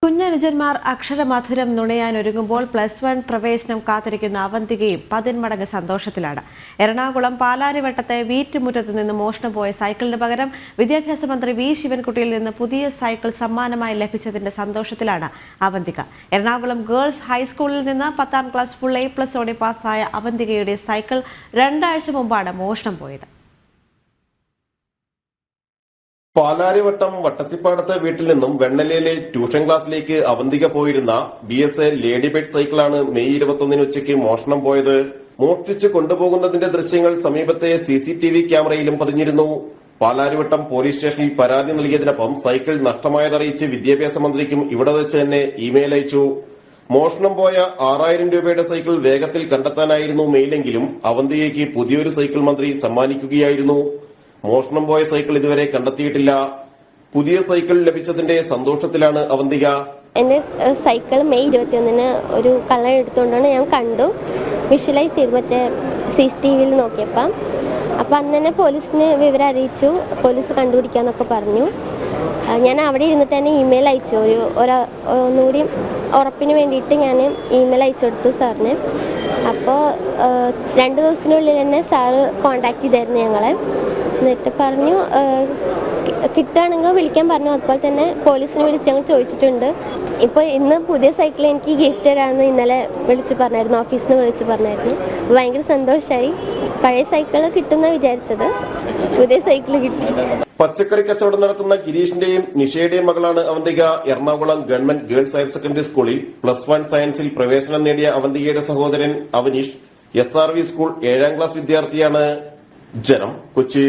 കുഞ്ഞനുജന്മാർ അക്ഷരമധുരം നുണയാനൊരുങ്ങുമ്പോൾ +1 പ്രവേശനം കാത്തിരിക്കുന്ന അവന്തികയും 10 മടങ്ങ് സന്തോഷത്തിലാണ്. എറണാകുളം പാലാരിവട്ടത്തെ വീട്ടുമുറ്റത്തു നിന്ന് മോഷണം പോയ സൈക്കിളിന് പകരം വിദ്യാഭ്യാസ മന്ത്രി വി ശിവൻകുട്ടിയിൽ നിന്ന് പുതിയ സൈക്കിൾ സമ്മാനമായി ലഭിച്ചതിന്റെ സന്തോഷത്തിലാണ് അവന്തിക. എറണാകുളം ഗേൾസ് ഹൈസ്കൂളിൽ നിന്ന് 10ാം ക്ലാസ് ഫുൾ A+ഓടെ പാസ്സായ അവന്തികയുടെ സൈക്കിൾ 2 ആഴ്ച മുമ്പാണ് മോഷണം പോയത്. പാലാരിവട്ടം വട്ടത്തിപ്പാടത്തെ വീട്ടിൽ നിന്നും വെണ്ണലയിലെ ട്യൂഷൻ ക്ലാസ്സിലേക്ക് അവന്തിക പോയിരുന്ന BSA ലേഡി ബെഡ് സൈക്കിളാണ് മെയ് 21 ഉച്ചയ്ക്ക് മോഷണം പോയത്. മോഷ്ടിച്ച് കൊണ്ടുപോകുന്നതിന്റെ ദൃശ്യങ്ങൾ സമീപത്തെ CCTV ക്യാമറയിലും പതിഞ്ഞിരുന്നു. പാലാരിവട്ടം പോലീസ് സ്റ്റേഷനിൽ പരാതി നൽകിയതിനൊപ്പം സൈക്കിൾ നഷ്ടമായതറിയിച്ച് വിദ്യാഭ്യാസ മന്ത്രിക്കും ഇവിടെ വെച്ച് തന്നെ ഇമെയിൽ അയച്ചു. മോഷണം പോയ 6000 രൂപയുടെ സൈക്കിൾ വേഗത്തിൽ കണ്ടെത്താനായിരുന്നു മെയിലെങ്കിലും അവന്തികയ്ക്ക് പുതിയൊരു സൈക്കിൾ മന്ത്രി സമ്മാനിക്കുകയായിരുന്നു. മോഷണം പോയ സൈക്കിൾ ഇതുവരെ കണ്ടെത്തിയിട്ടില്ല. പുതിയ സൈക്കിൾ ലഭിച്ചതിന്റെ സന്തോഷത്തിലാണ് അവന്തിക. എന്റെ സൈക്കിൾ മെയ് 21 ഒരു കള്ളൻ എടുത്തുകൊണ്ടാണ് ഞാൻ കണ്ടു. വിഷ്വലൈസ് ചെയ്ത് മറ്റേ CCTV നോക്കിയപ്പം അപ്പം അന്ന് തന്നെ പോലീസിന് വിവരം അറിയിച്ചു. പോലീസ് കണ്ടുപിടിക്കാന്നൊക്കെ പറഞ്ഞു. ഞാൻ അവിടെ ഇരുന്നിട്ട് തന്നെ ഇമെയിൽ അയച്ചു. ഒന്നുകൂടി ഉറപ്പിന് വേണ്ടിയിട്ട് ഞാൻ ഇമെയിൽ അയച്ചു കൊടുത്തു സാറിന്. അപ്പോൾ 2 ദിവസത്തിനുള്ളിൽ തന്നെ സാറ് കോണ്ടാക്ട് ചെയ്തായിരുന്നു ഞങ്ങളെ. എന്നിട്ട് പറഞ്ഞു കിട്ടുകയാണെങ്കിൽ വിളിക്കാൻ പറഞ്ഞു. അതുപോലെ തന്നെ പോലീസിനെ വിളിച്ച് ഞങ്ങൾ ചോദിച്ചിട്ടുണ്ട്. ഇപ്പോൾ ഇന്ന് പുതിയ സൈക്കിൾ എനിക്ക് ഗിഫ്റ്റ് തരാമെന്ന് ഇന്നലെ വിളിച്ച് പറഞ്ഞായിരുന്നു, ഓഫീസിൽ നിന്ന് വിളിച്ച് പറഞ്ഞായിരുന്നു. ഭയങ്കര സന്തോഷമായി. പഴയ സൈക്കിൾ കിട്ടുന്ന വിചാരിച്ചത്, പുതിയ സൈക്കിൾ കിട്ടി. പച്ചക്കറി കച്ചവടം നടത്തുന്ന ഗിരീഷിന്റെയും നിഷയുടെയും മകളാണ് Avanthika. Ernakulam government girls higher secondary സ്കൂളിൽ +1 സയൻസിൽ പ്രവേശനം നേടിയ അവന്തികയുടെ സഹോദരൻ അവനീഷ് SRV സ്കൂൾ 7ാം ക്ലാസ് വിദ്യാർത്ഥിയാണ്. ജനം, കൊച്ചി.